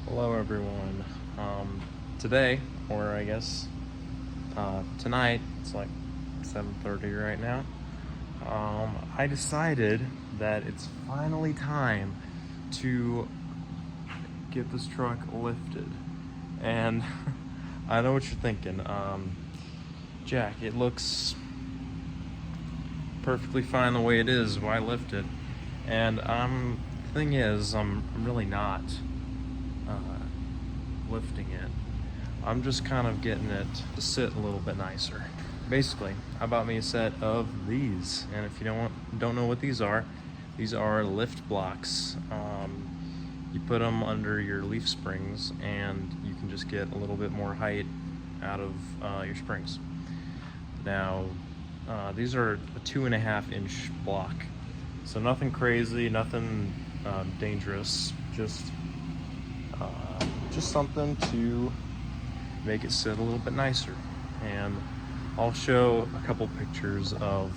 Hello everyone. Today, or I guess tonight, it's like 7:30 right now. I decided that it's finally time to get this truck lifted, and I know what you're thinking. Jack, it looks perfectly fine the way it is. Why lift it? And thing is, I'm really not lifting it. I'm just kind of getting it to sit a little bit nicer. Basically, I bought me a set of these, and if you don't know what these are lift blocks. You put them under your leaf springs, and you can just get a little bit more height out of your springs. Now, these are a 2.5-inch block, so nothing crazy, nothing dangerous. Just something to make it sit a little bit nicer. And I'll show a couple pictures of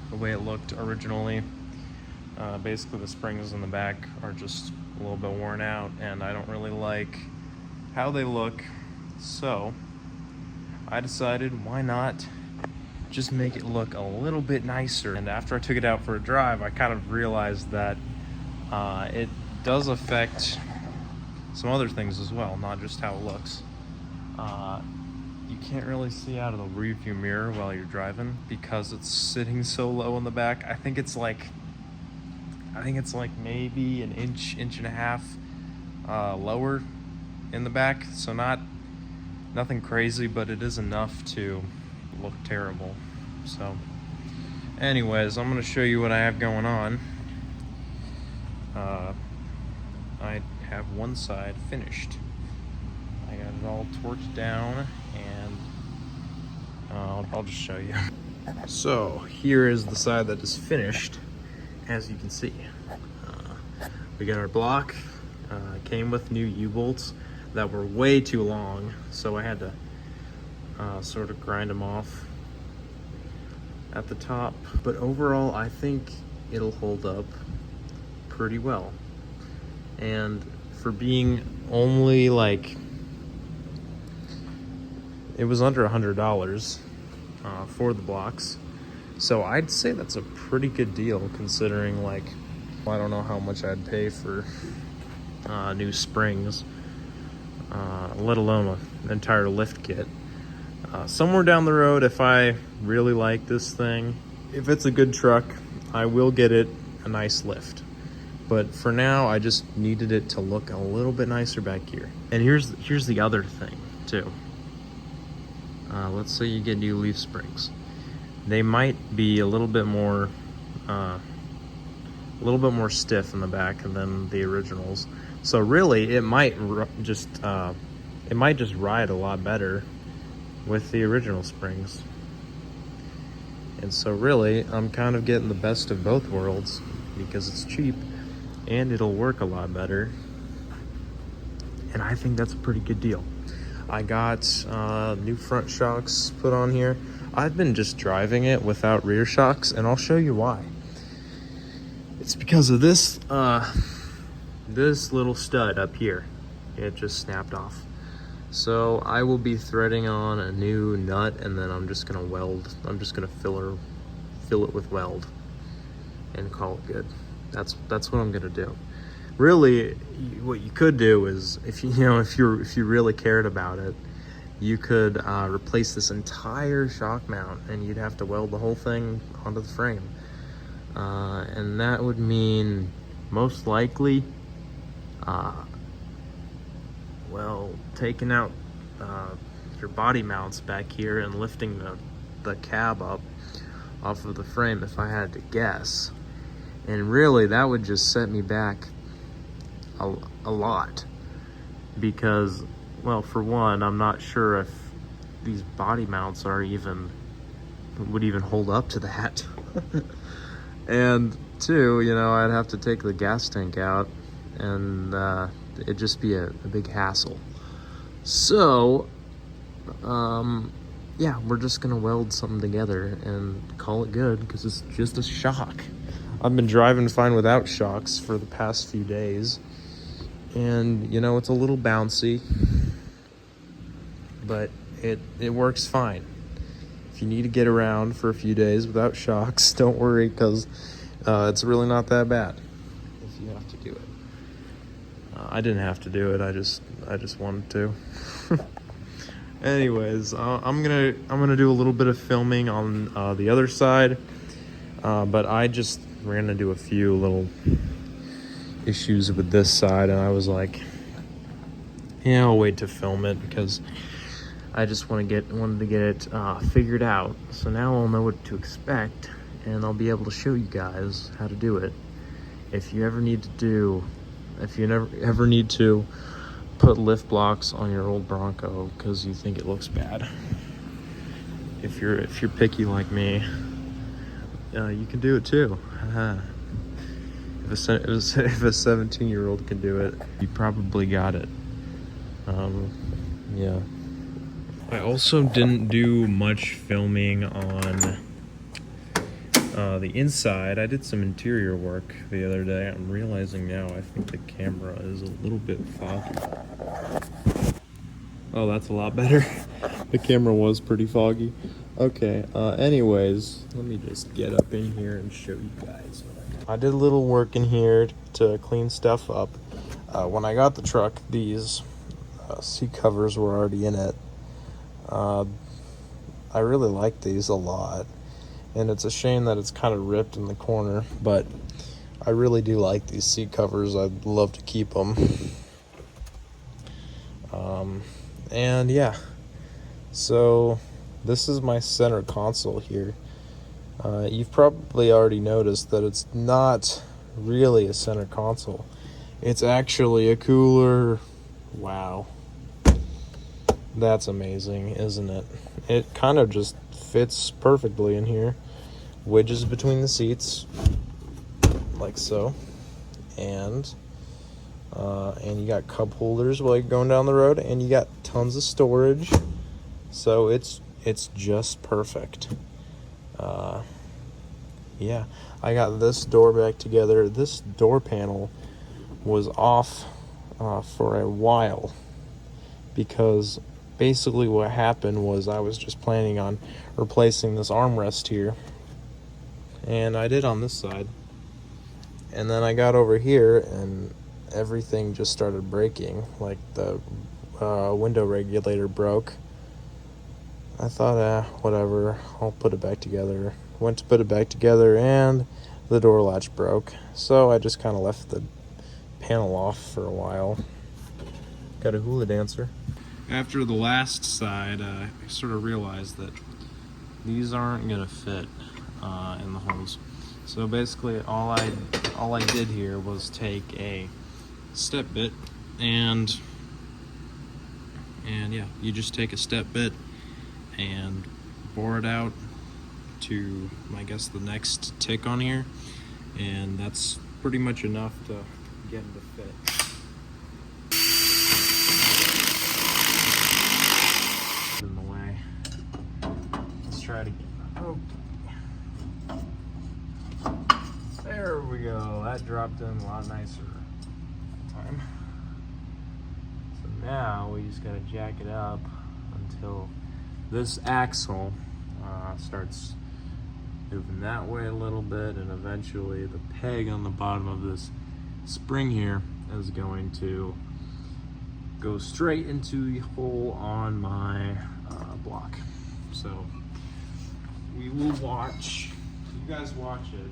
the way it looked originally. Basically, the springs in the back are just a little bit worn out, and I don't really like how they look. So I decided, why not just make it look a little bit nicer? And after I took it out for a drive, I kind of realized that it does affect some other things as well, not just how it looks. You can't really see out of the rearview mirror while you're driving because it's sitting so low in the back. I think it's like maybe an inch and a half lower in the back. So nothing crazy, but it is enough to look terrible. So anyways, I'm gonna show you what I have going on. I have one side finished. I got it all torched down, and I'll just show you. So here is the side that is finished. As you can see, we got our block. Came with new U-bolts that were way too long, so I had to sort of grind them off at the top. But overall, I think it'll hold up pretty well. And for being only it was under $100 for the blocks, so I'd say that's a pretty good deal considering, I don't know how much I'd pay for new springs, let alone an entire lift kit. Somewhere down the road, if I really like this thing, if it's a good truck, I will get it a nice lift. But for now, I just needed it to look a little bit nicer back here. And here's the other thing too. Let's say you get new leaf springs. They might be a little bit more stiff in the back than the originals. So really, it might just ride a lot better with the original springs. And so really, I'm kind of getting the best of both worlds because it's cheap and it'll work a lot better. And I think that's a pretty good deal. I got new front shocks put on here. I've been just driving it without rear shocks, and I'll show you why. It's because of this little stud up here. It just snapped off. So I will be threading on a new nut, and then I'm just gonna fill it with weld and call it good. That's what I'm gonna do. Really, what you could do is, if you really cared about it, you could replace this entire shock mount, and you'd have to weld the whole thing onto the frame. And that would mean most likely, taking out your body mounts back here and lifting the cab up off of the frame, if I had to guess. And really, that would just set me back a lot, because, well, for one, I'm not sure if these body mounts would even hold up to that. And two, I'd have to take the gas tank out, and it'd just be a big hassle. So yeah, we're just gonna weld something together and call it good, because it's just a shock. I've been driving fine without shocks for the past few days, And, you know, it's a little bouncy, but it works fine. If you need to get around for a few days without shocks, don't worry, because it's really not that bad if you have to do it. I didn't have to do it. I just wanted to. Anyways, I'm gonna do a little bit of filming on the other side, but we're gonna do a few little issues with this side, and I was like, yeah, I'll wait to film it because I just wanted to get it figured out. So now I'll know what to expect, and I'll be able to show you guys how to do it. If you ever need to put lift blocks on your old Bronco because you think it looks bad, if you're picky like me, you can do it too. If a 17-year-old can do it, you probably got it. Yeah. I also didn't do much filming on the inside. I did some interior work the other day. I'm realizing now I think the camera is a little bit foggy. Oh, that's a lot better. The camera was pretty foggy. Okay, anyways, let me just get up in here and show you guys. I did a little work in here to clean stuff up. When I got the truck, these seat covers were already in it. I really like these a lot, and it's a shame that it's kind of ripped in the corner, but I really do like these seat covers. I'd love to keep them. And yeah, so this is my center console here. You've probably already noticed that it's not really a center console. It's actually a cooler. Wow. That's amazing, isn't it? It kind of just fits perfectly in here. Wedges between the seats, like so. And you got cup holders while you're going down the road, and you got tons of storage. So it's just perfect. Yeah, I got this door back together. This door panel was off for a while because basically what happened was I was just planning on replacing this armrest here, and I did on this side, and then I got over here and everything just started breaking. Like the window regulator broke. I thought, whatever, I'll put it back together. Went to put it back together and the door latch broke, so I just kind of left the panel off for a while. Got a hula dancer. After the last side, I sort of realized that these aren't gonna fit in the holes. So basically, all I did here was take a step bit and yeah, you just take a step bit and bore it out to, I guess, the next tick on here, and that's pretty much enough to get them to fit. In the way. Let's try it again. Oh. There we go. That dropped in a lot nicer that time. So now we just gotta jack it up until this axle starts moving that way a little bit, and eventually the peg on the bottom of this spring here is going to go straight into the hole on my block. So we will watch. You guys watch it.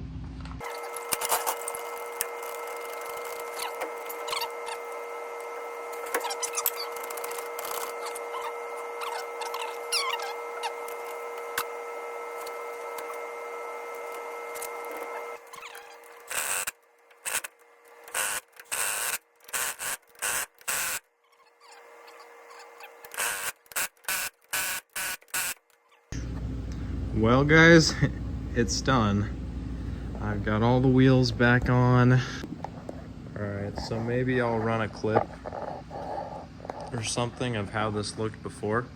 Well guys, it's done. I've got all the wheels back on. Alright, so maybe I'll run a clip or something of how this looked before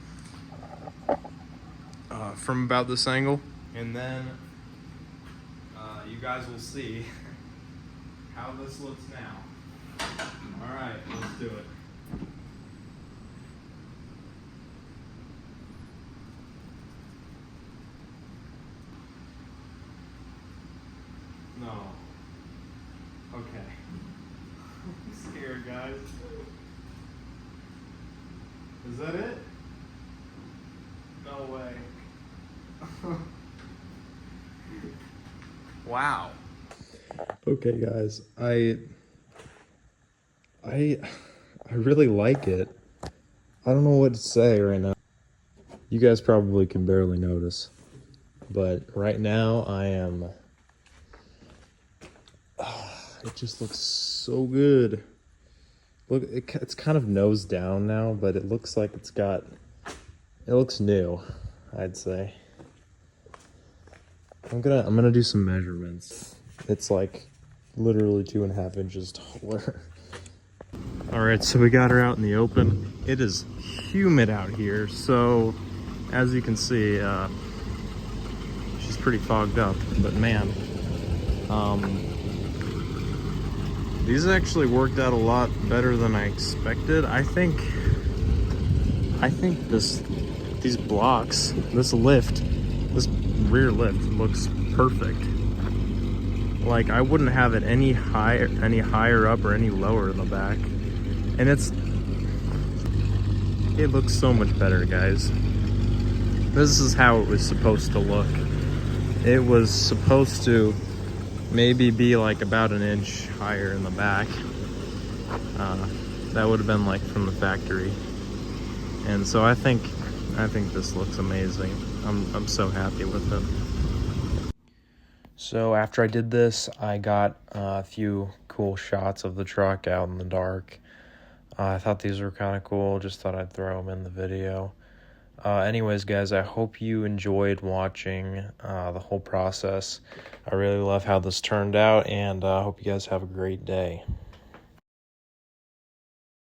from about this angle, and then you guys will see how this looks now. All right, let's do it. No. Okay. I'm scared, guys. Is that it? No way. Wow. Okay, guys. I really like it. I don't know what to say right now. You guys probably can barely notice, but right now I am. It just looks so good. Look, it's kind of nose down now, but it looks like it looks new, I'd say. I'm gonna do some measurements. It's like literally 2.5 inches taller. All right, so we got her out in the open. It is humid out here, so as you can see, she's pretty fogged up, but man, these actually worked out a lot better than I expected. I think these blocks, this rear lift looks perfect. Like I wouldn't have it any higher up or any lower in the back. And it looks so much better, guys. This is how it was supposed to look. It was supposed to maybe be like about an inch higher in the back. That would have been like from the factory. And so I think this looks amazing. I'm so happy with it. So after I did this, I got a few cool shots of the truck out in the dark. I thought these were kind of cool. Just thought I'd throw them in the video. Anyways, guys, I hope you enjoyed watching the whole process. I really love how this turned out, and I hope you guys have a great day.